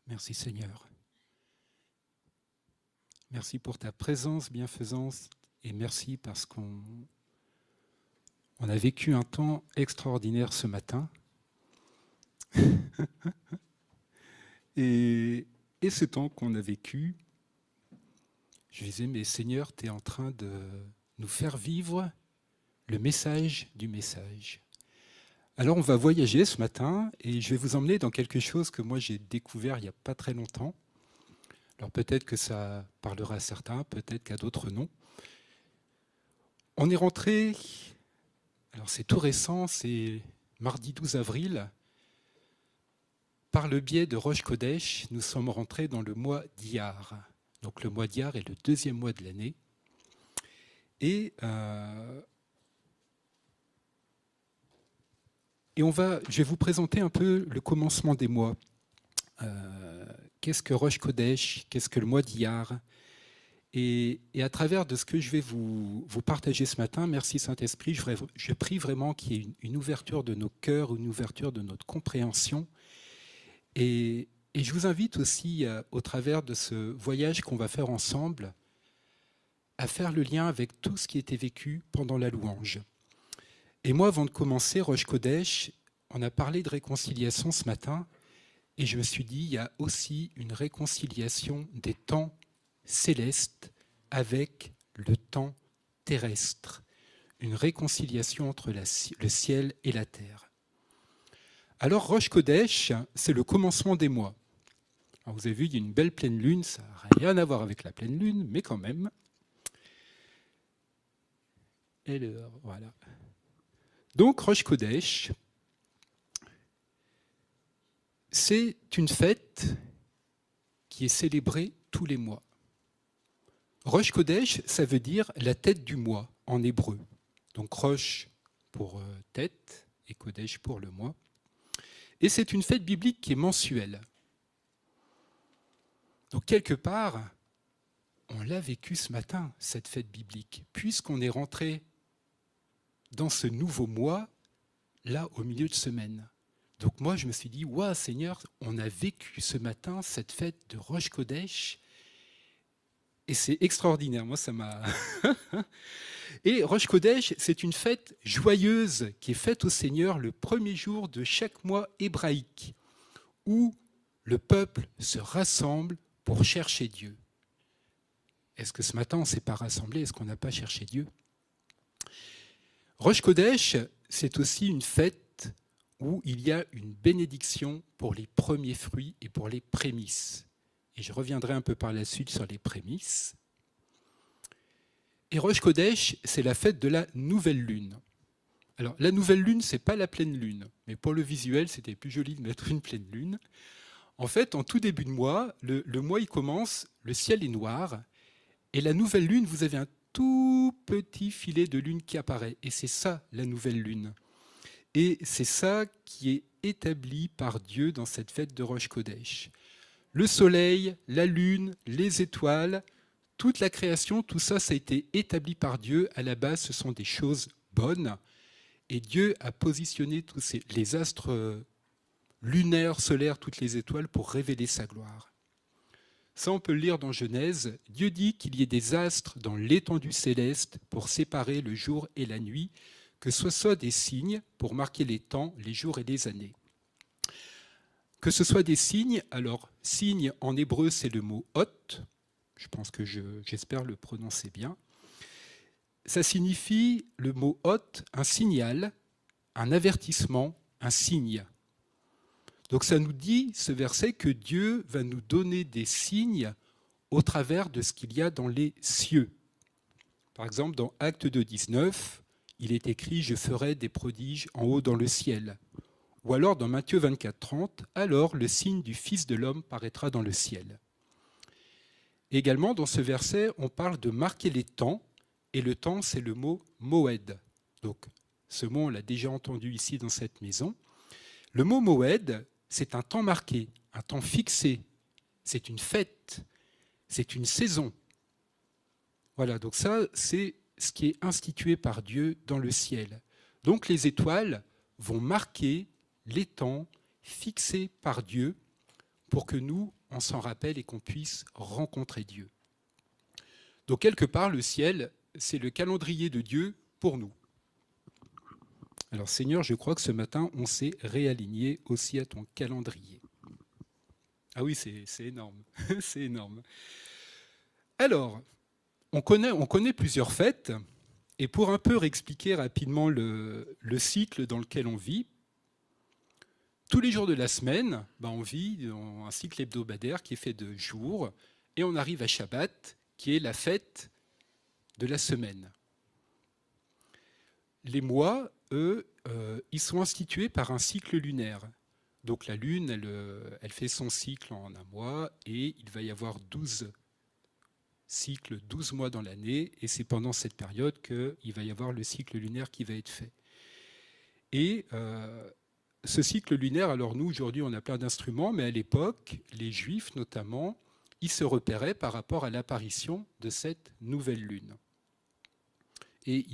Merci Seigneur. Merci pour ta présence, bienfaisance, et merci parce qu'on a vécu un temps extraordinaire ce matin. Et ce temps qu'on a vécu, je disais, mais Seigneur, tu es en train de nous faire vivre le message du message. Alors on va voyager ce matin et je vais vous emmener dans quelque chose que moi j'ai découvert il n'y a pas très longtemps. Alors peut-être que ça parlera à certains, peut-être qu'à d'autres non. On est rentré, alors c'est tout récent, c'est mardi 12 avril. Par le biais de Rosh Kodesh, nous sommes rentrés dans le mois d'Iyar. Donc le mois d'Iyar est le deuxième mois de l'année. Et je vais vous présenter un peu le commencement des mois. Qu'est-ce que Rosh Kodesh? Qu'est-ce que le mois d'Iyar? Et à travers de ce que je vais vous partager ce matin, merci Saint-Esprit, je prie vraiment qu'il y ait une ouverture de nos cœurs, une ouverture de notre compréhension. Et je vous invite aussi, au travers de ce voyage qu'on va faire ensemble, à faire le lien avec tout ce qui était vécu pendant la louange. Et moi, avant de commencer Rosh Kodesh, on a parlé de réconciliation ce matin, et je me suis dit, il y a aussi une réconciliation des temps célestes avec le temps terrestre, une réconciliation entre le ciel et la terre. Alors Rosh Kodesh, c'est le commencement des mois. Alors, vous avez vu, il y a une belle pleine lune, ça n'a rien à voir avec la pleine lune, mais quand même. Et voilà. Donc Rosh Kodesh, c'est une fête qui est célébrée tous les mois. Rosh Kodesh, ça veut dire la tête du mois en hébreu. Donc Rosh pour tête et Kodesh pour le mois. Et c'est une fête biblique qui est mensuelle. Donc quelque part, on l'a vécu ce matin, cette fête biblique, puisqu'on est rentré dans ce nouveau mois, là, au milieu de semaine. Donc moi, je me suis dit, waouh, Seigneur, on a vécu ce matin cette fête de Rosh Kodesh, et c'est extraordinaire. Moi, ça m'a... Et Rosh Kodesh, c'est une fête joyeuse qui est faite au Seigneur le premier jour de chaque mois hébraïque, où le peuple se rassemble pour chercher Dieu. Est-ce que ce matin, on ne s'est pas rassemblé? Est-ce qu'on n'a pas cherché Dieu? Rosh Kodesh, c'est aussi une fête où il y a une bénédiction pour les premiers fruits et pour les prémices. Et je reviendrai un peu par la suite sur les prémices. Et Rosh Kodesh, c'est la fête de la nouvelle lune. Alors, la nouvelle lune, ce n'est pas la pleine lune, mais pour le visuel, c'était plus joli de mettre une pleine lune. En fait, en tout début de mois, le mois il commence, le ciel est noir, et la nouvelle lune, vous avez un tout petit filet de lune qui apparaît. Et c'est ça, la nouvelle lune. Et c'est ça qui est établi par Dieu dans cette fête de Rosh Kodesh. Le soleil, la lune, les étoiles, toute la création, tout ça, ça a été établi par Dieu. À la base, ce sont des choses bonnes. Et Dieu a positionné tous les astres lunaires, solaires, toutes les étoiles pour révéler sa gloire. Ça, on peut le lire dans Genèse. Dieu dit qu'il y ait des astres dans l'étendue céleste pour séparer le jour et la nuit, que ce soit des signes pour marquer les temps, les jours et les années. Que ce soit des signes, alors signe en hébreu, c'est le mot hot. Je pense que j'espère le prononcer bien. Ça signifie, le mot hot, un signal, un avertissement, un signe. Donc ça nous dit, ce verset, que Dieu va nous donner des signes au travers de ce qu'il y a dans les cieux. Par exemple, dans Actes 2,19, il est écrit « Je ferai des prodiges en haut dans le ciel ». Ou alors dans Matthieu 24,30, « Alors le signe du Fils de l'homme paraîtra dans le ciel ». Également, dans ce verset, on parle de marquer les temps, et le temps, c'est le mot « moed ». Donc, ce mot, on l'a déjà entendu ici dans cette maison. Le mot « moed », c'est un temps marqué, un temps fixé, c'est une fête, c'est une saison. Voilà, donc ça, c'est ce qui est institué par Dieu dans le ciel. Donc les étoiles vont marquer les temps fixés par Dieu pour que nous, on s'en rappelle et qu'on puisse rencontrer Dieu. Donc quelque part, le ciel, c'est le calendrier de Dieu pour nous. Alors Seigneur, je crois que ce matin, on s'est réaligné aussi à ton calendrier. Ah oui, c'est énorme, c'est énorme. Alors, on connaît plusieurs fêtes, et pour un peu réexpliquer rapidement le cycle dans lequel on vit, tous les jours de la semaine, on vit dans un cycle hebdomadaire qui est fait de jours, et on arrive à Shabbat, qui est la fête de la semaine. Les mois, eux, ils sont institués par un cycle lunaire. Donc la Lune, elle fait son cycle en un mois, et il va y avoir 12 cycles, 12 mois dans l'année, et c'est pendant cette période qu'il va y avoir le cycle lunaire qui va être fait. Et ce cycle lunaire, alors nous, aujourd'hui, on a plein d'instruments, mais à l'époque, les Juifs notamment, ils se repéraient par rapport à l'apparition de cette nouvelle lune. Et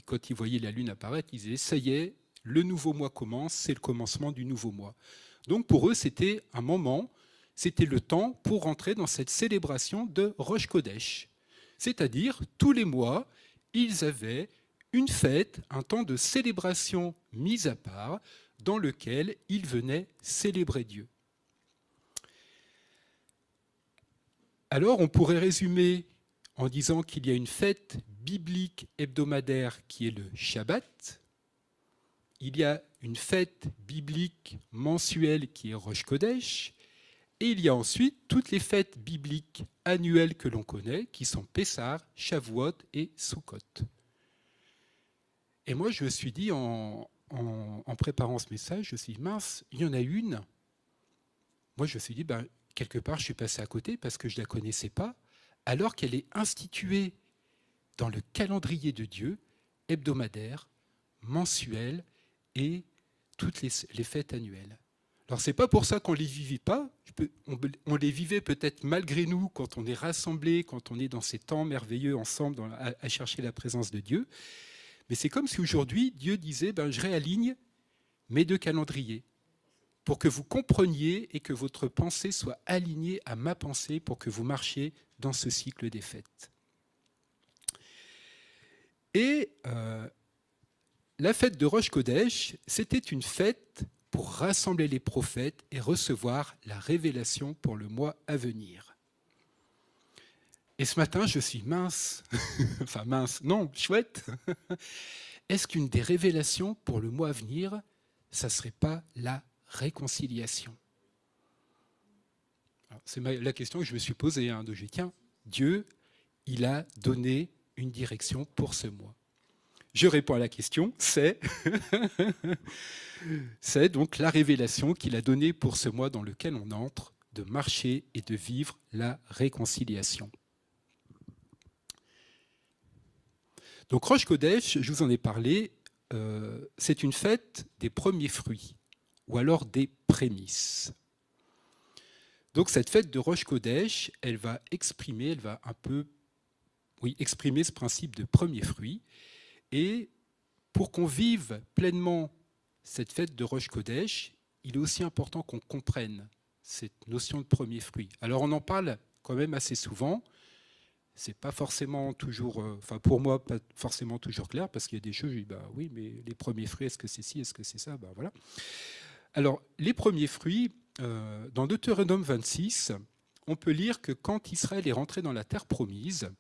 quand ils voyaient la lune apparaître, ils disaient « ça y est, le nouveau mois commence, c'est le commencement du nouveau mois ». Donc pour eux, c'était un moment, c'était le temps pour rentrer dans cette célébration de Rosh Kodesh. C'est-à-dire, tous les mois, ils avaient une fête, un temps de célébration mis à part, dans lequel ils venaient célébrer Dieu. Alors, on pourrait résumer en disant qu'il y a une fête biblique hebdomadaire qui est le Shabbat. Il y a une fête biblique mensuelle qui est Rosh Kodesh. Et il y a ensuite toutes les fêtes bibliques annuelles que l'on connaît, qui sont Pessah, Shavuot et Sukkot. Et moi, je me suis dit, en préparant ce message, je me suis dit, mince, il y en a une. Moi, je me suis dit, quelque part, je suis passé à côté parce que je ne la connaissais pas, alors qu'elle est instituée dans le calendrier de Dieu, hebdomadaire, mensuel et toutes les fêtes annuelles. Alors, ce n'est pas pour ça qu'on ne les vivait pas. On les vivait peut-être malgré nous quand on est rassemblés, quand on est dans ces temps merveilleux ensemble à chercher la présence de Dieu. Mais c'est comme si aujourd'hui, Dieu disait, je réaligne mes deux calendriers pour que vous compreniez et que votre pensée soit alignée à ma pensée pour que vous marchiez dans ce cycle des fêtes. Et la fête de Rosh Kodesh, c'était une fête pour rassembler les prophètes et recevoir la révélation pour le mois à venir. Et ce matin, je suis mince, enfin mince, non, chouette. Est-ce qu'une des révélations pour le mois à venir, ça ne serait pas la réconciliation? Alors, c'est la question que je me suis posée. Donc je dis, tiens, Dieu, il a donné une direction pour ce mois. Je réponds à la question, c'est donc la révélation qu'il a donnée pour ce mois dans lequel on entre, de marcher et de vivre la réconciliation. Donc Rosh Kodesh, je vous en ai parlé, c'est une fête des premiers fruits, ou alors des prémices. Donc cette fête de Rosh Kodesh, elle va exprimer ce principe de premiers fruits. Et pour qu'on vive pleinement cette fête de Rosh Kodesh, il est aussi important qu'on comprenne cette notion de premier fruit. Alors on en parle quand même assez souvent. C'est pas forcément toujours, pour moi, pas forcément toujours clair, parce qu'il y a des choses, je dis, oui, mais les premiers fruits, est-ce que c'est ci, est-ce que c'est ça, voilà. Alors, les premiers fruits, dans Deutéronome 26, on peut lire que quand Israël est rentré dans la terre promise,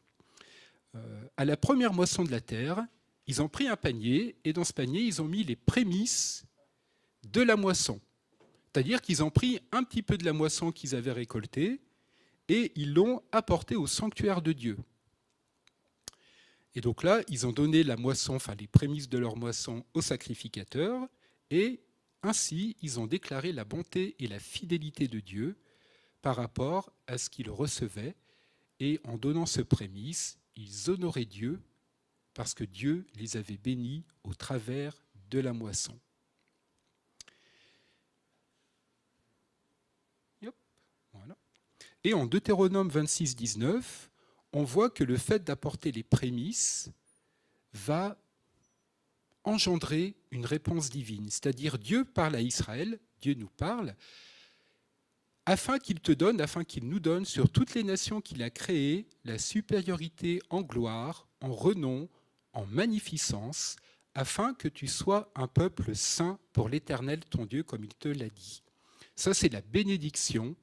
à la première moisson de la terre, ils ont pris un panier, et dans ce panier, ils ont mis les prémices de la moisson. C'est-à-dire qu'ils ont pris un petit peu de la moisson qu'ils avaient récoltée, et ils l'ont apporté au sanctuaire de Dieu. Et donc là, ils ont donné la moisson, les prémices de leur moisson au sacrificateur, et ainsi, ils ont déclaré la bonté et la fidélité de Dieu par rapport à ce qu'ils recevaient, et en donnant ce prémice, ils honoraient Dieu parce que Dieu les avait bénis au travers de la moisson. Voilà. Et en Deutéronome 26, 19, on voit que le fait d'apporter les prémices va engendrer une réponse divine. C'est-à-dire Dieu parle à Israël, Dieu nous parle, afin qu'il te donne, afin qu'il nous donne sur toutes les nations qu'il a créées la supériorité en gloire, en renom, en magnificence, afin que tu sois un peuple saint pour l'Éternel ton Dieu, comme il te l'a dit. Ça, c'est la bénédiction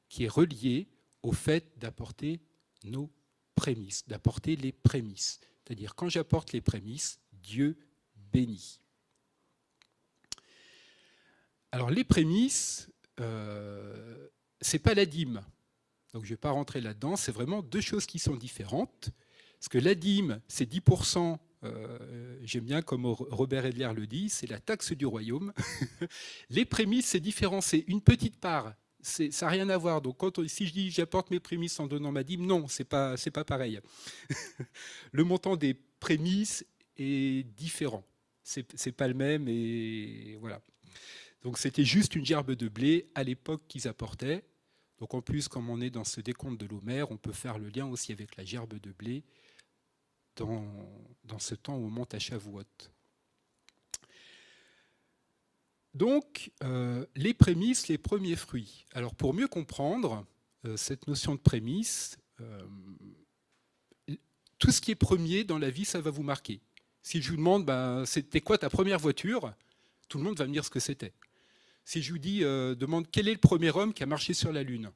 qui est reliée au fait d'apporter nos prémices, d'apporter les prémices. C'est-à-dire, quand j'apporte les prémices, Dieu bénit. Alors, les prémices, c'est pas la dîme. Donc, je ne vais pas rentrer là-dedans. C'est vraiment deux choses qui sont différentes. Parce que la dîme, c'est 10%. J'aime bien comme Robert Edler le dit, c'est la taxe du royaume. Les prémices, c'est différent. C'est une petite part. Ça n'a rien à voir. Donc, si je dis j'apporte mes prémices en donnant ma dîme, non, c'est pas pareil. Le montant des prémices est différent. C'est pas le même. Et voilà. Donc c'était juste une gerbe de blé à l'époque qu'ils apportaient. Donc en plus, comme on est dans ce décompte de l'Homère, on peut faire le lien aussi avec la gerbe de blé dans ce temps où on monte à Shavuot. Donc les prémices, les premiers fruits. Alors pour mieux comprendre cette notion de prémices, tout ce qui est premier dans la vie, ça va vous marquer. Si je vous demande, c'était quoi ta première voiture, tout le monde va me dire ce que c'était. Si je vous dis, demande quel est le premier homme qui a marché sur la Lune?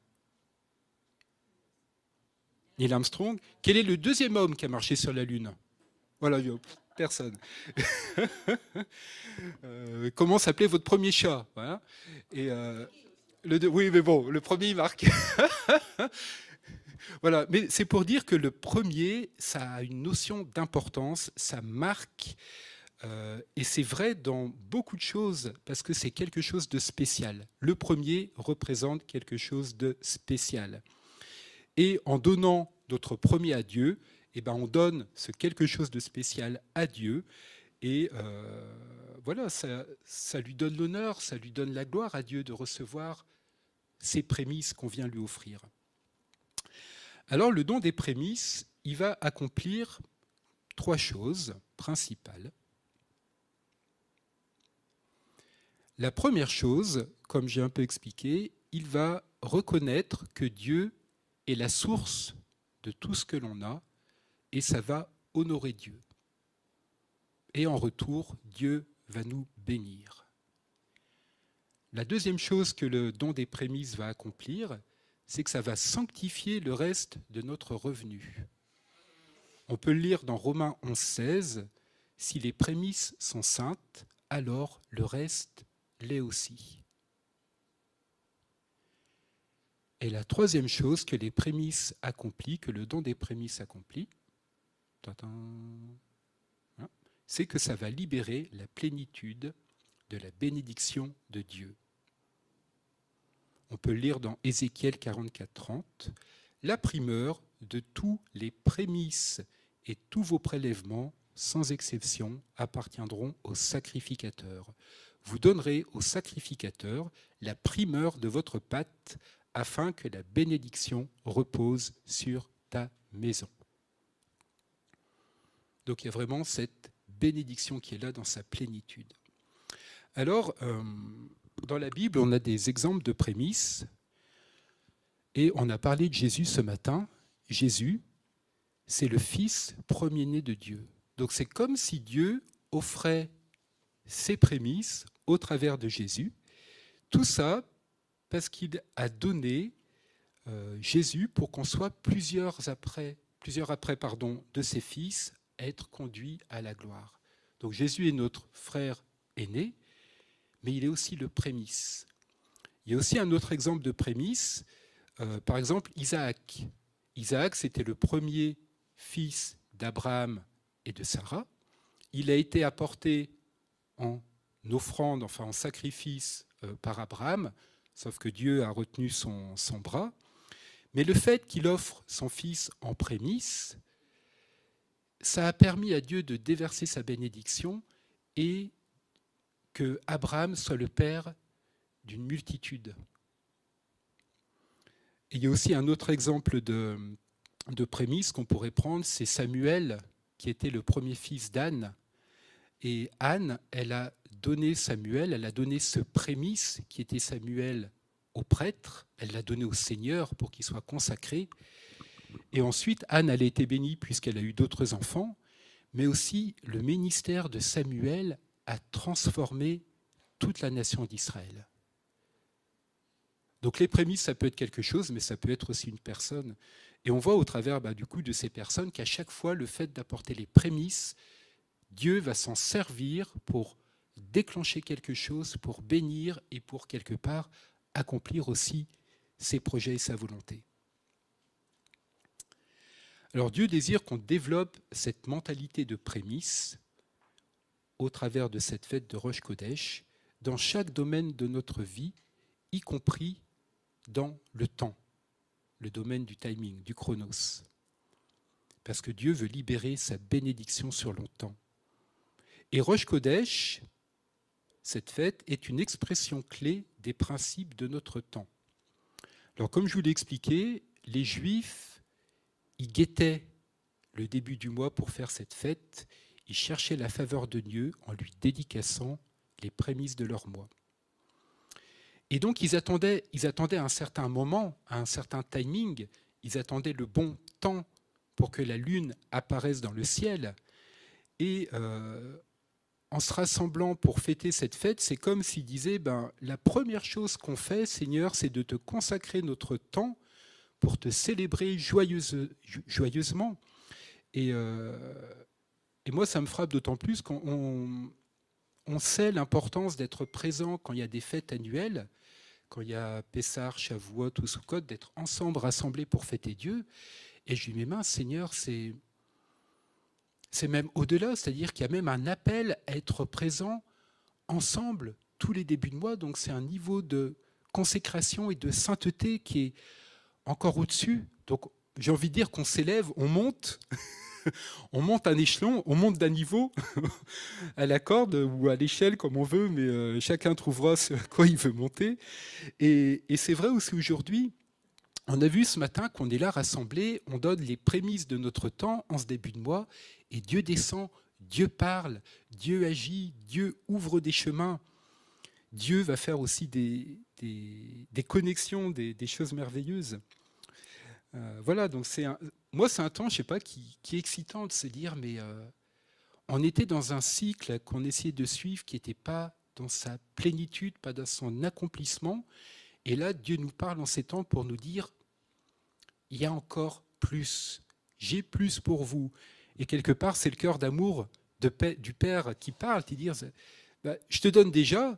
Neil Armstrong. Quel est le deuxième homme qui a marché sur la Lune? Voilà, personne. Comment s'appelait votre premier chat? Voilà. Et, oui, mais bon, le premier, il marque. Voilà, mais c'est pour dire que le premier, ça a une notion d'importance, ça marque. Et c'est vrai dans beaucoup de choses, parce que c'est quelque chose de spécial. Le premier représente quelque chose de spécial. Et en donnant notre premier à Dieu, eh ben on donne ce quelque chose de spécial à Dieu. Et voilà, ça lui donne l'honneur, ça lui donne la gloire à Dieu de recevoir ces prémices qu'on vient lui offrir. Alors le don des prémices, il va accomplir 3 choses principales. La première chose, comme j'ai un peu expliqué, il va reconnaître que Dieu est la source de tout ce que l'on a et ça va honorer Dieu. Et en retour, Dieu va nous bénir. La deuxième chose que le don des prémices va accomplir, c'est que ça va sanctifier le reste de notre revenu. On peut le lire dans Romains 11,16, « Si les prémices sont saintes, alors le reste l'est aussi. » Et la troisième chose que les prémices accomplissent, que le don des prémices accomplit, c'est que ça va libérer la plénitude de la bénédiction de Dieu. On peut le lire dans Ézéchiel 44,30, « La primeur de tous les prémices et tous vos prélèvements, sans exception, appartiendront au sacrificateur. Vous donnerez au sacrificateur la primeur de votre pâte, afin que la bénédiction repose sur ta maison. » Donc il y a vraiment cette bénédiction qui est là dans sa plénitude. Alors, dans la Bible, on a des exemples de prémices, et on a parlé de Jésus ce matin. Jésus, c'est le Fils premier-né de Dieu. Donc c'est comme si Dieu offrait ses prémices au travers de Jésus. Tout ça parce qu'il a donné Jésus pour qu'on soit plusieurs après de ses fils à être conduits à la gloire. Donc Jésus est notre frère aîné, mais il est aussi le prémisse. Il y a aussi un autre exemple de prémisse, par exemple Isaac. Isaac, c'était le premier fils d'Abraham et de Sarah. Il a été apporté en offrande, enfin en sacrifice par Abraham, sauf que Dieu a retenu son bras. Mais le fait qu'il offre son fils en prémisse, ça a permis à Dieu de déverser sa bénédiction et que Abraham soit le père d'une multitude. Et il y a aussi un autre exemple de prémisse qu'on pourrait prendre, c'est Samuel, qui était le premier fils d'Anne. Et Anne, elle a donné Samuel, elle a donné ce prémisse qui était Samuel au prêtre, elle l'a donné au Seigneur pour qu'il soit consacré. Et ensuite, Anne, elle a été bénie puisqu'elle a eu d'autres enfants, mais aussi le ministère de Samuel a transformé toute la nation d'Israël. Donc les prémices, ça peut être quelque chose, mais ça peut être aussi une personne. Et on voit au travers du coup de ces personnes qu'à chaque fois, le fait d'apporter les prémices, Dieu va s'en servir pour déclencher quelque chose, pour bénir et pour quelque part accomplir aussi ses projets et sa volonté. Alors Dieu désire qu'on développe cette mentalité de prémices au travers de cette fête de Rosh Kodesh dans chaque domaine de notre vie, y compris dans le temps, le domaine du timing, du chronos. Parce que Dieu veut libérer sa bénédiction sur longtemps. Et Rosh Kodesh, cette fête, est une expression clé des principes de notre temps. Alors comme je vous l'ai expliqué, les Juifs, ils guettaient le début du mois pour faire cette fête. Ils cherchaient la faveur de Dieu en lui dédicaçant les prémices de leur mois. Et donc ils attendaient à un certain moment, à un certain timing, ils attendaient le bon temps pour que la lune apparaisse dans le ciel. Et en se rassemblant pour fêter cette fête, c'est comme s'ils disaient, la première chose qu'on fait, Seigneur, c'est de te consacrer notre temps pour te célébrer joyeusement. Et moi, ça me frappe d'autant plus qu'on sait l'importance d'être présent quand il y a des fêtes annuelles, quand il y a Pessah, Shavuot ou Sukkot, d'être ensemble, rassemblés pour fêter Dieu. Et je lui dis, mais mince, Seigneur, c'est même au-delà, c'est-à-dire qu'il y a même un appel à être présent ensemble tous les débuts de mois. Donc c'est un niveau de consécration et de sainteté qui est encore au-dessus. Donc j'ai envie de dire qu'on s'élève, on monte, on monte un échelon, on monte d'un niveau à la corde ou à l'échelle comme on veut, mais chacun trouvera ce à quoi il veut monter. Et c'est vrai aussi aujourd'hui. On a vu ce matin qu'on est là rassemblés, on donne les prémices de notre temps en ce début de mois, et Dieu descend, Dieu parle, Dieu agit, Dieu ouvre des chemins. Dieu va faire aussi des connexions, des choses merveilleuses. Voilà, donc moi c'est un temps, je sais pas, qui est excitant de se dire, mais on était dans un cycle qu'on essayait de suivre qui n'était pas dans sa plénitude, pas dans son accomplissement. Et là, Dieu nous parle en ces temps pour nous dire, il y a encore plus, j'ai plus pour vous. Et quelque part, c'est le cœur d'amour du Père qui parle, qui dit, je te donne déjà,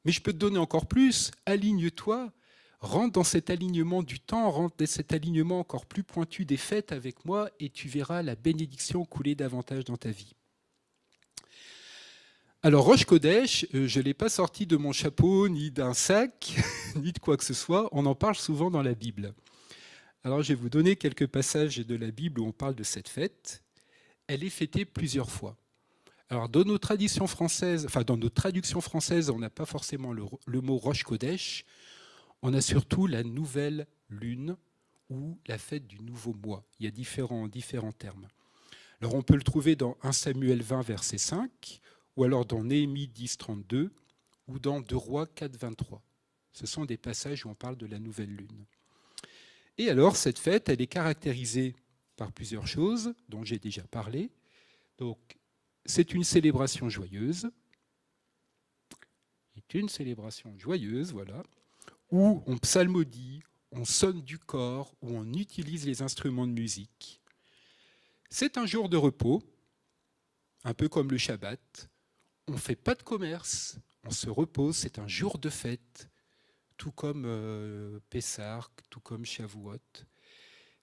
mais je peux te donner encore plus, aligne-toi, rentre dans cet alignement du temps, rentre dans cet alignement encore plus pointu des fêtes avec moi, et tu verras la bénédiction couler davantage dans ta vie. Alors, Rosh Kodesh, je ne l'ai pas sorti de mon chapeau, ni d'un sac, ni de quoi que ce soit. On en parle souvent dans la Bible. Alors, je vais vous donner quelques passages de la Bible où on parle de cette fête. Elle est fêtée plusieurs fois. Alors, dans nos traductions françaises, on n'a pas forcément le mot Rosh Kodesh. On a surtout la nouvelle lune ou la fête du nouveau mois. Il y a différents termes. Alors, on peut le trouver dans 1 Samuel 20, verset 5, ou alors dans Néhémie 10, 32, ou dans 2 Rois 4, 23. Ce sont des passages où on parle de la nouvelle lune. Et alors, cette fête, elle est caractérisée par plusieurs choses dont j'ai déjà parlé. Donc, c'est une célébration joyeuse. C'est une célébration joyeuse, voilà, où on psalmodie, on sonne du corps, où on utilise les instruments de musique. C'est un jour de repos, un peu comme le Shabbat. On ne fait pas de commerce, on se repose, c'est un jour de fête, tout comme Pessah, tout comme Shavuot.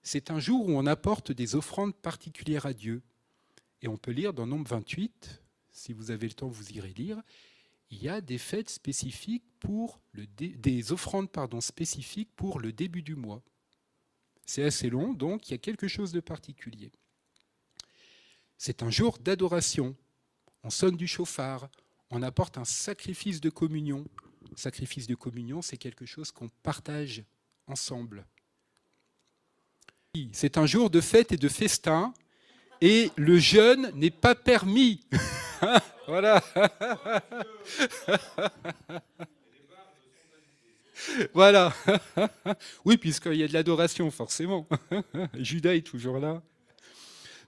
C'est un jour où on apporte des offrandes particulières à Dieu. Et on peut lire dans Nombre 28, si vous avez le temps, vous irez lire, il y a des fêtes spécifiques des offrandes spécifiques pour le début du mois. C'est assez long, donc il y a quelque chose de particulier. C'est un jour d'adoration. On sonne du chauffard, on apporte un sacrifice de communion. Le sacrifice de communion, c'est quelque chose qu'on partage ensemble. C'est un jour de fête et de festin, et le jeûne n'est pas permis. Voilà. Voilà. Oui, puisqu'il y a de l'adoration, forcément. Judas est toujours là.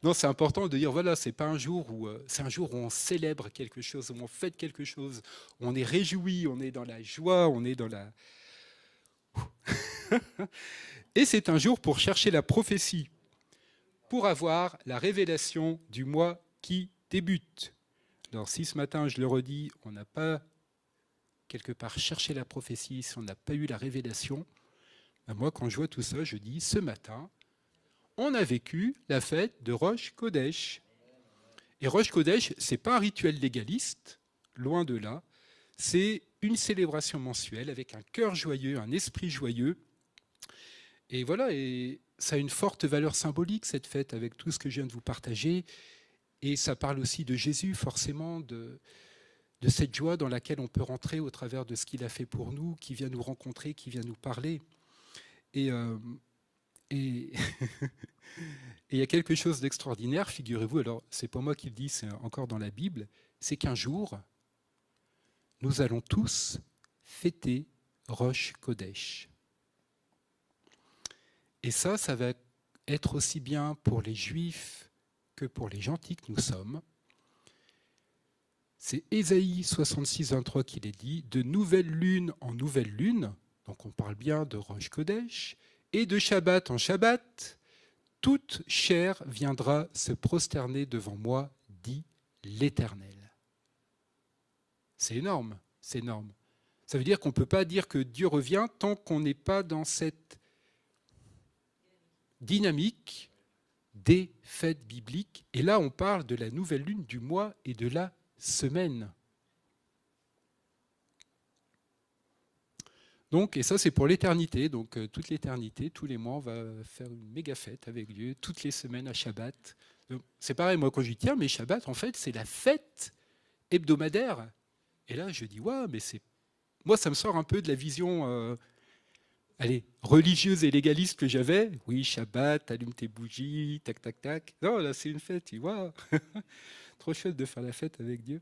Non, c'est important de dire, voilà, c'est pas un jour où, c'est un jour où on célèbre quelque chose, où on fête quelque chose, où on est réjoui, on est dans la joie, on est dans la... Et c'est un jour pour chercher la prophétie, pour avoir la révélation du mois qui débute. Alors si ce matin, je le redis, on n'a pas quelque part cherché la prophétie, si on n'a pas eu la révélation, ben moi, quand je vois tout ça, je dis, ce matin, on a vécu la fête de Rosh Kodesh. Et Rosh Kodesh, ce n'est pas un rituel légaliste, loin de là, c'est une célébration mensuelle avec un cœur joyeux, un esprit joyeux. Et voilà, et ça a une forte valeur symbolique, cette fête, avec tout ce que je viens de vous partager. Et ça parle aussi de Jésus, forcément, de cette joie dans laquelle on peut rentrer au travers de ce qu'il a fait pour nous, qui vient nous rencontrer, qui vient nous parler. Et et il y a quelque chose d'extraordinaire, figurez-vous, alors c'est pas moi qui le dis, c'est encore dans la Bible, c'est qu'un jour, nous allons tous fêter Rosh Kodesh. Et ça va être aussi bien pour les Juifs que pour les gentils que nous sommes. C'est Ésaïe 66, 23 qui l'est dit, de nouvelle lune en nouvelle lune, donc on parle bien de Rosh Kodesh, et de Shabbat en Shabbat, toute chair viendra se prosterner devant moi, dit l'Éternel. C'est énorme, c'est énorme. Ça veut dire qu'on ne peut pas dire que Dieu revient tant qu'on n'est pas dans cette dynamique des fêtes bibliques. Et là, on parle de la nouvelle lune, du mois et de la semaine. Donc, et ça, c'est pour l'éternité. Donc, toute l'éternité, tous les mois, on va faire une méga fête avec Dieu, toutes les semaines à Shabbat. Donc, c'est pareil, moi, quand je dis, tiens, mais Shabbat, en fait, c'est la fête hebdomadaire. Et là, je dis, ouais, mais c'est... Moi, ça me sort un peu de la vision religieuse et légaliste que j'avais. Oui, Shabbat, allume tes bougies, tac, tac, tac. Non, là, c'est une fête, tu vois. Trop chouette de faire la fête avec Dieu.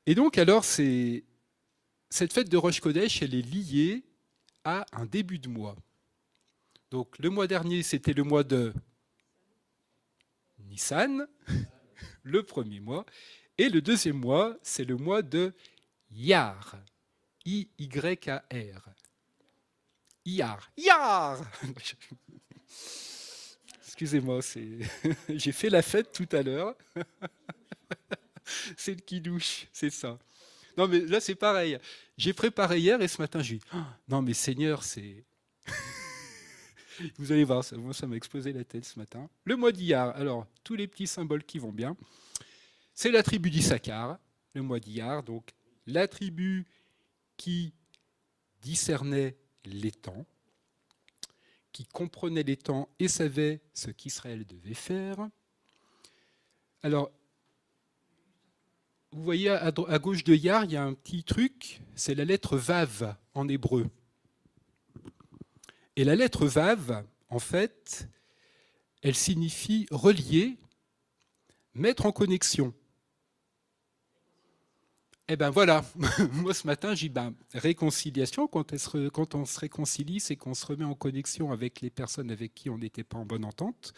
Et donc, alors, cette fête de Rosh Kodesh, elle est liée à un début de mois. Donc, le mois dernier, c'était le mois de Nissan, le premier mois. Et le deuxième mois, c'est le mois de Iyar. I-Y-A-R. Iyar. Iyar. Excusez-moi, j'ai fait la fête tout à l'heure. C'est le kidouche, c'est ça. Non, mais là, c'est pareil. J'ai préparé hier et ce matin, j'ai dit non, mais Seigneur, c'est. Vous allez voir, moi, ça m'a explosé la tête ce matin. Le mois d'Iyar, alors, tous les petits symboles qui vont bien. C'est la tribu d'Issachar, le mois d'Iyar, donc la tribu qui discernait les temps, qui comprenait les temps et savait ce qu'Israël devait faire. Alors, vous voyez, à gauche de Iyar, il y a un petit truc, c'est la lettre Vav en hébreu. Et la lettre Vav, en fait, elle signifie relier, mettre en connexion. Eh bien voilà, moi ce matin, j'ai dit réconciliation, quand on se réconcilie, c'est qu'on se remet en connexion avec les personnes avec qui on n'était pas en bonne entente.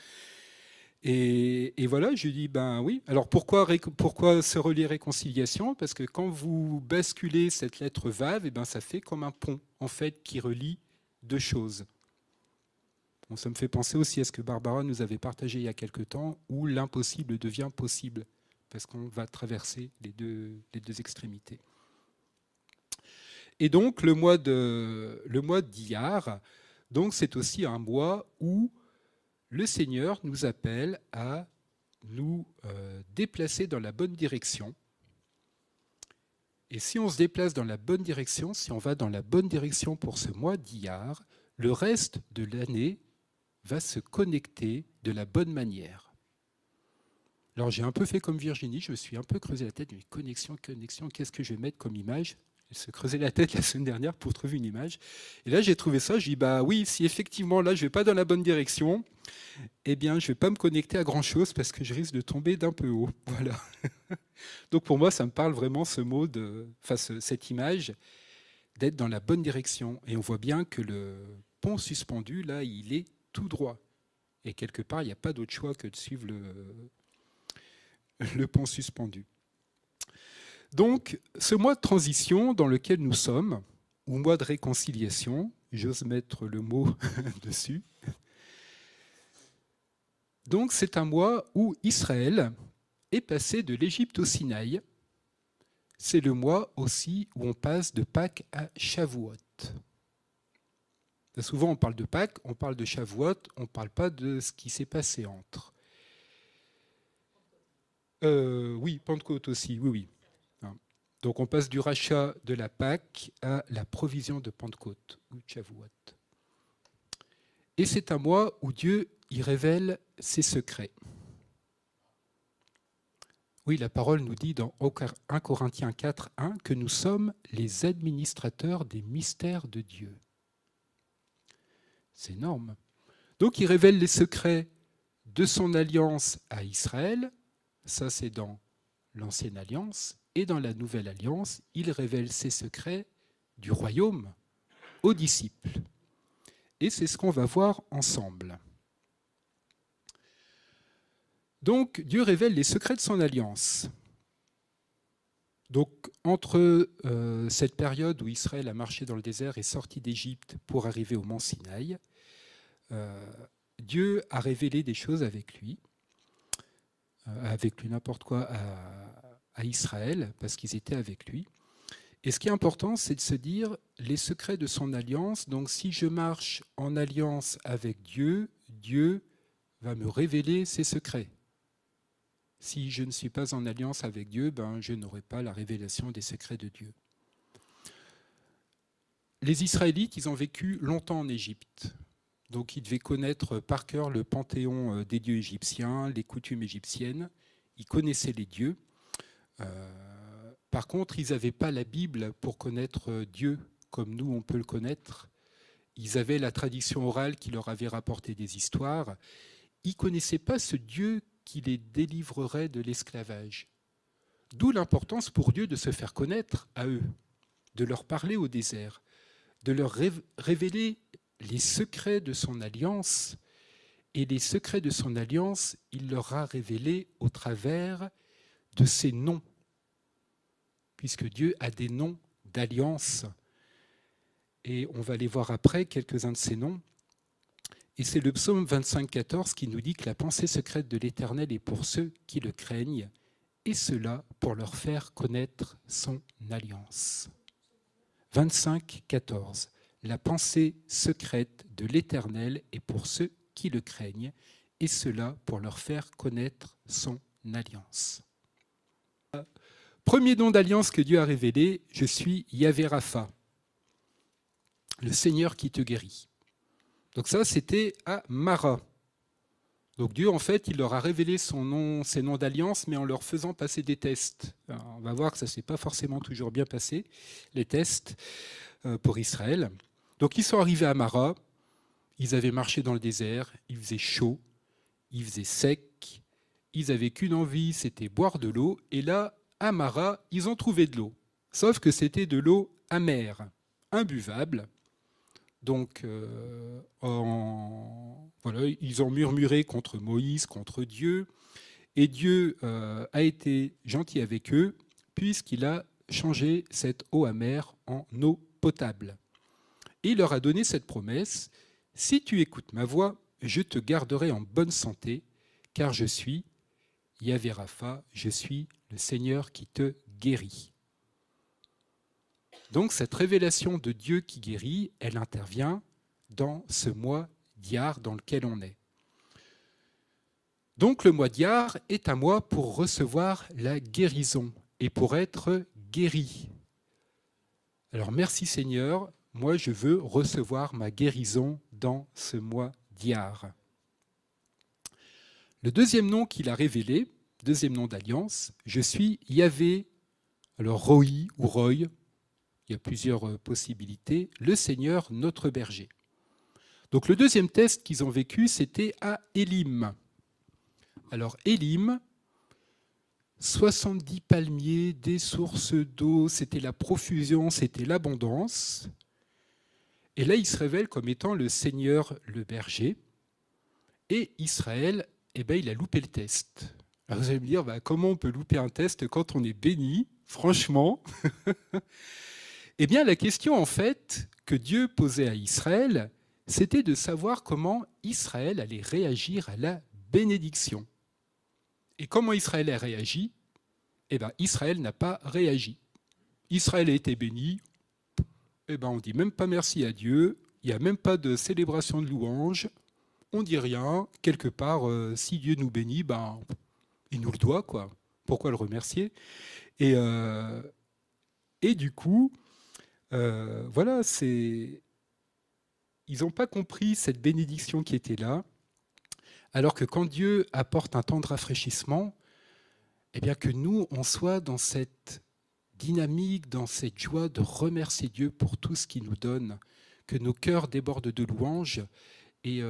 Et voilà, je dis, oui. Alors pourquoi se relier réconciliation? Parce que quand vous basculez cette lettre Vav, ça fait comme un pont, en fait, qui relie deux choses. Bon, ça me fait penser aussi à ce que Barbara nous avait partagé il y a quelque temps, où l'impossible devient possible, parce qu'on va traverser les deux extrémités. Et donc, le mois d'Iyar, donc c'est aussi un mois où le Seigneur nous appelle à nous déplacer dans la bonne direction. Et si on se déplace dans la bonne direction, si on va dans la bonne direction pour ce mois d'Iyar, le reste de l'année va se connecter de la bonne manière. Alors j'ai un peu fait comme Virginie, je me suis un peu creusé la tête, mais connexion, qu'est-ce que je vais mettre comme image? Elle se creusait la tête la semaine dernière pour trouver une image. Et là j'ai trouvé ça, je dis oui, si effectivement là je ne vais pas dans la bonne direction, eh bien je ne vais pas me connecter à grand chose parce que je risque de tomber d'un peu haut. Voilà. Donc pour moi ça me parle vraiment ce mot, cette image, d'être dans la bonne direction. Et on voit bien que le pont suspendu, là, il est tout droit. Et quelque part, il n'y a pas d'autre choix que de suivre le pont suspendu. Donc, ce mois de transition dans lequel nous sommes, ou mois de réconciliation, j'ose mettre le mot dessus, donc c'est un mois où Israël est passé de l'Égypte au Sinaï. C'est le mois aussi où on passe de Pâques à Shavuot. Souvent on parle de Pâques, on parle de Shavuot, on ne parle pas de ce qui s'est passé entre. Oui, Pentecôte aussi, oui. Donc on passe du rachat de la Pâque à la provision de Pentecôte, ou Shavuot. Et c'est un mois où Dieu y révèle ses secrets. Oui, la parole nous dit dans 1 Corinthiens 4, 1 que nous sommes les administrateurs des mystères de Dieu. C'est énorme. Donc il révèle les secrets de son alliance à Israël, ça c'est dans l'ancienne alliance, et dans la nouvelle alliance, il révèle ses secrets du royaume aux disciples. Et c'est ce qu'on va voir ensemble. Donc Dieu révèle les secrets de son alliance. Donc entre cette période où Israël a marché dans le désert et sorti d'Égypte pour arriver au mont Sinaï, Dieu a révélé des choses avec lui n'importe quoi à Israël, parce qu'ils étaient avec lui. Et ce qui est important, c'est de se dire les secrets de son alliance. Donc si je marche en alliance avec Dieu, Dieu va me révéler ses secrets. Si je ne suis pas en alliance avec Dieu, je n'aurai pas la révélation des secrets de Dieu. Les Israélites, ils ont vécu longtemps en Égypte. Donc ils devaient connaître par cœur le panthéon des dieux égyptiens, les coutumes égyptiennes. Ils connaissaient les dieux. Par contre, ils n'avaient pas la Bible pour connaître Dieu comme nous, on peut le connaître. Ils avaient la tradition orale qui leur avait rapporté des histoires. Ils ne connaissaient pas ce Dieu qui les délivrerait de l'esclavage. D'où l'importance pour Dieu de se faire connaître à eux, de leur parler au désert, de leur révéler les secrets de son alliance. Et les secrets de son alliance, il leur a révélés au travers de ses noms, puisque Dieu a des noms d'alliance. Et on va les voir après, quelques-uns de ces noms. Et c'est le psaume 25, 14 qui nous dit que la pensée secrète de l'Éternel est pour ceux qui le craignent, et cela pour leur faire connaître son alliance. 25, 14. La pensée secrète de l'Éternel est pour ceux qui le craignent, et cela pour leur faire connaître son alliance. Premier nom d'alliance que Dieu a révélé, je suis Yahvé Rapha, le Seigneur qui te guérit. Donc ça, c'était à Mara. Donc Dieu, en fait, il leur a révélé ses noms d'alliance, mais en leur faisant passer des tests. Alors, on va voir que ça ne s'est pas forcément toujours bien passé, les tests pour Israël. Donc ils sont arrivés à Mara, ils avaient marché dans le désert, il faisait chaud, il faisait sec, ils n'avaient qu'une envie, c'était boire de l'eau. Et là, à Mara, ils ont trouvé de l'eau. Sauf que c'était de l'eau amère, imbuvable. Donc, voilà, ils ont murmuré contre Moïse, contre Dieu. Et Dieu a été gentil avec eux, puisqu'il a changé cette eau amère en eau potable. Et il leur a donné cette promesse, « Si tu écoutes ma voix, je te garderai en bonne santé, car je suis Yahvé Rapha, je suis le Seigneur qui te guérit. » Donc cette révélation de Dieu qui guérit, elle intervient dans ce mois d'Iyar dans lequel on est. Donc le mois d'Iyar est un mois pour recevoir la guérison et pour être guéri. Alors merci Seigneur, moi je veux recevoir ma guérison dans ce mois d'Iyar. Le deuxième nom qu'il a révélé, deuxième nom d'alliance, je suis Yahvé, alors Roi ou Roy, il y a plusieurs possibilités, le Seigneur notre berger. Donc le deuxième test qu'ils ont vécu, c'était à Élim. Alors Élim, 70 palmiers, des sources d'eau, c'était la profusion, c'était l'abondance. Et là, il se révèle comme étant le Seigneur, le berger. Et Israël, eh ben, il a loupé le test. Alors vous allez me dire, comment on peut louper un test quand on est béni? Franchement. Eh bien, la question, en fait, que Dieu posait à Israël, c'était de savoir comment Israël allait réagir à la bénédiction. Et comment Israël a réagi? Eh bien, Israël n'a pas réagi. Israël a été béni. Eh bien, on ne dit même pas merci à Dieu. Il n'y a même pas de célébration de louange. On ne dit rien. Quelque part, si Dieu nous bénit, il nous le doit, quoi. Pourquoi le remercier? Et du coup, voilà, ils n'ont pas compris cette bénédiction qui était là, alors que quand Dieu apporte un temps de rafraîchissement, eh bien que nous, on soit dans cette dynamique, dans cette joie de remercier Dieu pour tout ce qu'il nous donne, que nos cœurs débordent de louanges et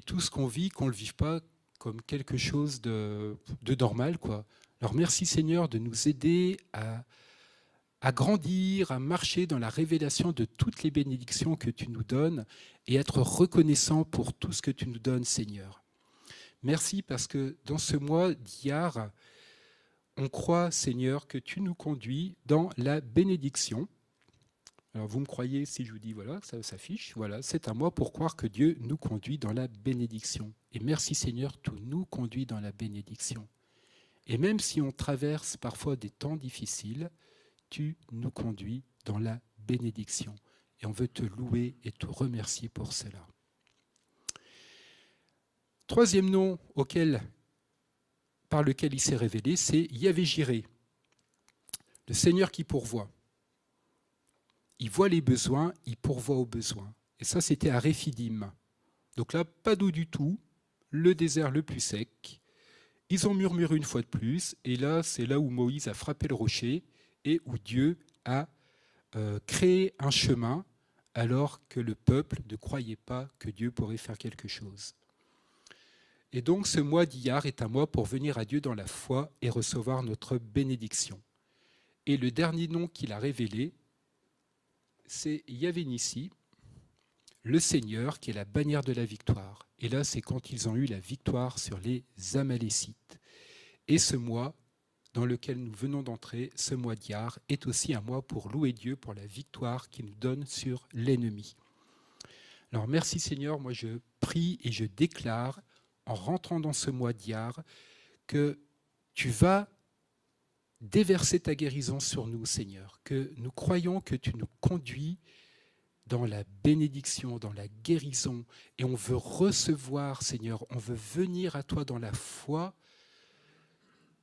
tout ce qu'on vit, qu'on ne le vive pas comme quelque chose de normal, quoi. Alors merci Seigneur de nous aider à grandir, à marcher dans la révélation de toutes les bénédictions que tu nous donnes et être reconnaissant pour tout ce que tu nous donnes, Seigneur. Merci parce que dans ce mois d'Iyar, on croit, Seigneur, que tu nous conduis dans la bénédiction. Alors vous me croyez si je vous dis, voilà, ça s'affiche, voilà, c'est à moi pour croire que Dieu nous conduit dans la bénédiction. Et merci Seigneur, tu nous conduis dans la bénédiction. Et même si on traverse parfois des temps difficiles, tu nous conduis dans la bénédiction. Et on veut te louer et te remercier pour cela. Troisième nom par lequel il s'est révélé, c'est Yahvé-Jiré, le Seigneur qui pourvoit. Il voit les besoins, il pourvoit aux besoins. Et ça, c'était à Réphidim. Donc là, pas d'eau du tout, le désert le plus sec. Ils ont murmuré une fois de plus, et là, c'est là où Moïse a frappé le rocher et où Dieu a créé un chemin alors que le peuple ne croyait pas que Dieu pourrait faire quelque chose. Et donc ce mois d'Iyar est un mois pour venir à Dieu dans la foi et recevoir notre bénédiction. Et le dernier nom qu'il a révélé, c'est Yahvé Nissi, le Seigneur, qui est la bannière de la victoire. Et là, c'est quand ils ont eu la victoire sur les Amalécites. Et ce mois dans lequel nous venons d'entrer, ce mois d'Iyar, est aussi un mois pour louer Dieu pour la victoire qu'il nous donne sur l'ennemi. Alors merci Seigneur, moi je prie et je déclare, en rentrant dans ce mois d'Iyar, que tu vas déverser ta guérison sur nous, Seigneur, que nous croyons que tu nous conduis dans la bénédiction, dans la guérison, et on veut recevoir, Seigneur, on veut venir à toi dans la foi,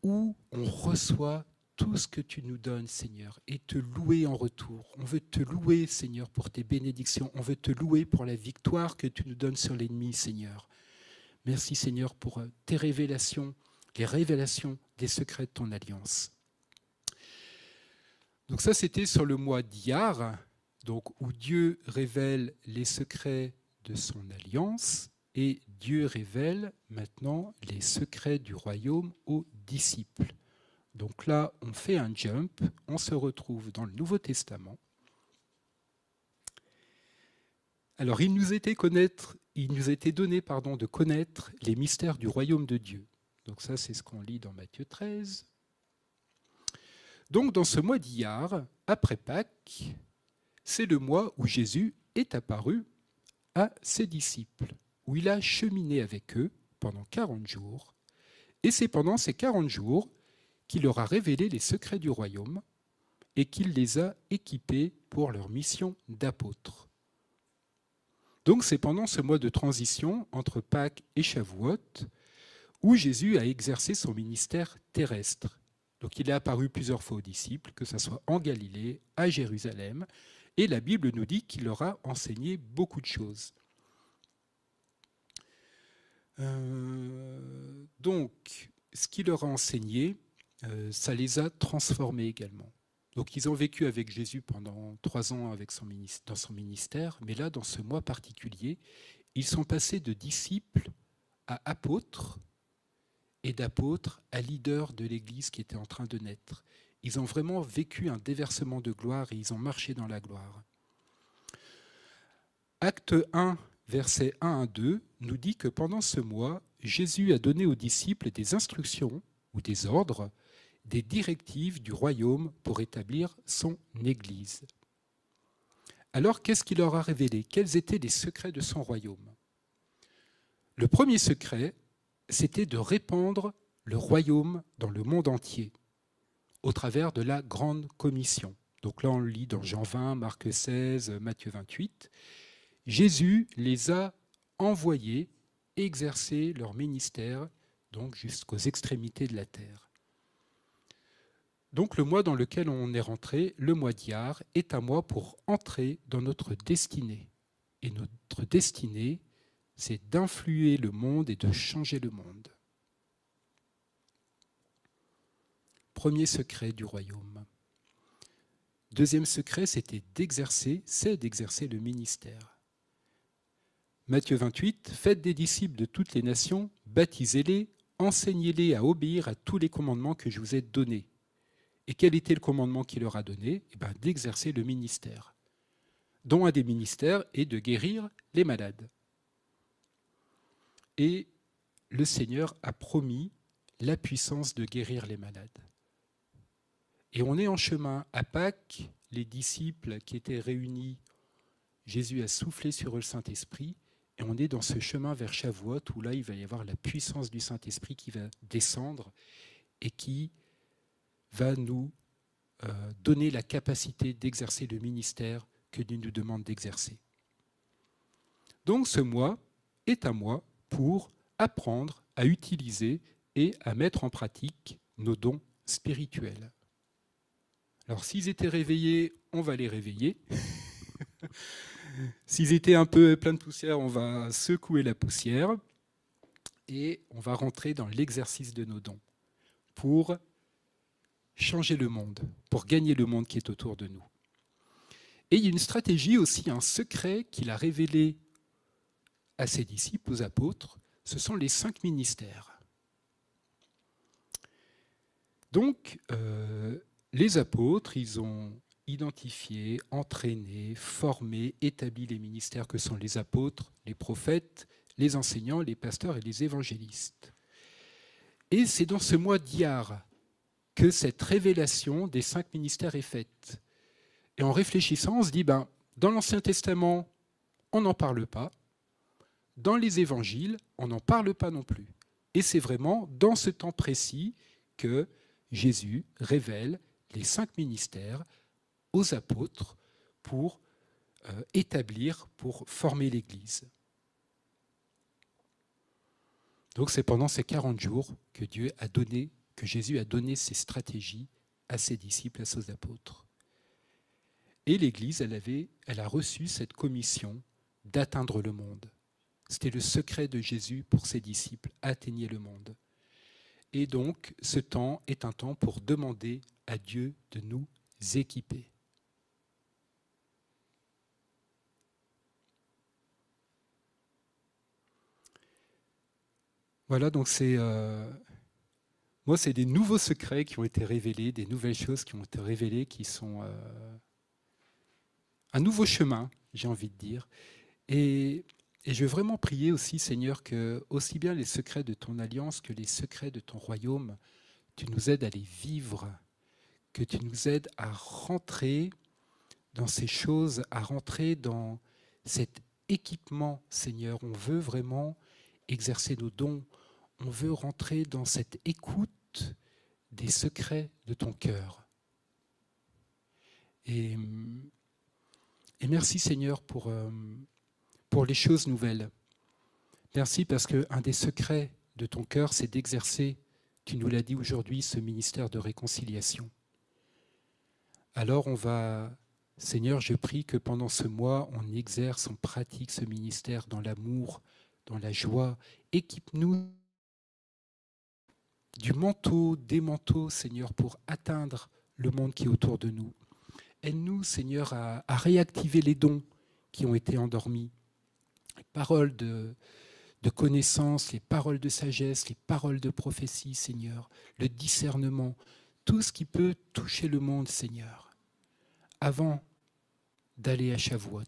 où on reçoit tout ce que tu nous donnes, Seigneur, et te louer en retour. On veut te louer, Seigneur, pour tes bénédictions. On veut te louer pour la victoire que tu nous donnes sur l'ennemi, Seigneur. Merci, Seigneur, pour tes révélations, les révélations des secrets de ton alliance. Donc ça, c'était sur le mois d'Iyar, donc où Dieu révèle les secrets de son alliance. Et Dieu révèle maintenant les secrets du royaume aux disciples. Donc là, on fait un jump, on se retrouve dans le Nouveau Testament. Alors, il nous était donné de connaître les mystères du royaume de Dieu. Donc ça, c'est ce qu'on lit dans Matthieu 13. Donc, dans ce mois d'Iyar, après Pâques, c'est le mois où Jésus est apparu à ses disciples, où il a cheminé avec eux pendant 40 jours, et c'est pendant ces 40 jours qu'il leur a révélé les secrets du royaume et qu'il les a équipés pour leur mission d'apôtres. Donc c'est pendant ce mois de transition entre Pâques et Shavuot où Jésus a exercé son ministère terrestre. Donc il est apparu plusieurs fois aux disciples, que ce soit en Galilée, à Jérusalem, et la Bible nous dit qu'il leur a enseigné beaucoup de choses. Donc, ce qu'il leur a enseigné, ça les a transformés également. Donc, ils ont vécu avec Jésus pendant 3 ans dans son ministère, mais là, dans ce mois particulier, ils sont passés de disciples à apôtres, et d'apôtres à leader de l'Église qui était en train de naître. Ils ont vraiment vécu un déversement de gloire et ils ont marché dans la gloire. Acte 1, versets 1 à 2, nous dit que pendant ce mois, Jésus a donné aux disciples des instructions ou des ordres, des directives du royaume pour établir son Église. Alors, qu'est-ce qu'il leur a révélé? Quels étaient les secrets de son royaume? Le premier secret, c'était de répandre le royaume dans le monde entier, au travers de la grande commission. Donc là, on le lit dans Jean 20, Marc 16, Matthieu 28. Jésus les a envoyés exercer leur ministère donc jusqu'aux extrémités de la terre. Donc le mois dans lequel on est rentré, le mois d'Iyar, est un mois pour entrer dans notre destinée. Et notre destinée, c'est d'influer le monde et de changer le monde. Premier secret du royaume. Deuxième secret, c'est d'exercer le ministère. Matthieu 28, faites des disciples de toutes les nations, baptisez-les, enseignez-les à obéir à tous les commandements que je vous ai donnés. Et quel était le commandement qu'il leur a donné? D'exercer le ministère, dont un des ministères est de guérir les malades. Et le Seigneur a promis la puissance de guérir les malades. Et on est en chemin. À Pâques, les disciples qui étaient réunis, Jésus a soufflé sur eux le Saint-Esprit, et on est dans ce chemin vers Shavuot, où là, il va y avoir la puissance du Saint-Esprit qui va descendre et qui va nous donner la capacité d'exercer le ministère que Dieu nous demande d'exercer. Donc ce mois est un mois pour apprendre à utiliser et à mettre en pratique nos dons spirituels. Alors s'ils étaient réveillés, on va les réveiller. S'ils étaient un peu pleins de poussière, on va secouer la poussière et on va rentrer dans l'exercice de nos dons pour changer le monde, pour gagner le monde qui est autour de nous. Et il y a une stratégie aussi, un secret qu'il a révélé à ses disciples, aux apôtres, ce sont les 5 ministères. Donc, les apôtres, ils ont identifié, entraîné, formé, établi les ministères que sont les apôtres, les prophètes, les enseignants, les pasteurs et les évangélistes. Et c'est dans ce mois d'Iyar que cette révélation des 5 ministères est faite. Et en réfléchissant, on se dit, dans l'Ancien Testament, on n'en parle pas. Dans les évangiles, on n'en parle pas non plus. Et c'est vraiment dans ce temps précis que Jésus révèle les 5 ministères aux apôtres pour établir, pour former l'Église. Donc c'est pendant ces 40 jours que Jésus a donné ses stratégies à ses disciples, à ses apôtres. Et l'Église, elle a reçu cette commission d'atteindre le monde. C'était le secret de Jésus pour ses disciples, atteignez le monde. Et donc, ce temps est un temps pour demander à Dieu de nous équiper. Voilà, donc c'est des nouveaux secrets qui ont été révélés, des nouvelles choses qui ont été révélées, qui sont un nouveau chemin, j'ai envie de dire. Et je veux vraiment prier aussi, Seigneur, que aussi bien les secrets de ton alliance que les secrets de ton royaume, tu nous aides à les vivre, que tu nous aides à rentrer dans ces choses, à rentrer dans cet équipement, Seigneur. On veut vraiment exercer nos dons, on veut rentrer dans cette écoute des secrets de ton cœur. Et merci, Seigneur, pour les choses nouvelles. Merci parce qu'un des secrets de ton cœur, c'est d'exercer, tu nous l'as dit aujourd'hui, ce ministère de réconciliation. Alors Seigneur, je prie que pendant ce mois, on exerce, on pratique ce ministère dans l'amour, dans la joie. Équipe-nous du manteau, des manteaux, Seigneur, pour atteindre le monde qui est autour de nous. Aide-nous, Seigneur, à réactiver les dons qui ont été endormis. Parole de de connaissance, les paroles de sagesse, les paroles de prophétie, Seigneur, le discernement, tout ce qui peut toucher le monde, Seigneur, avant d'aller à Shavuot.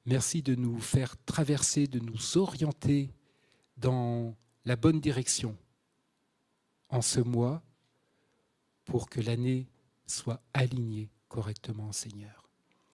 Merci de nous faire traverser, de nous orienter dans la bonne direction en ce mois pour que l'année soit alignée correctement, Seigneur.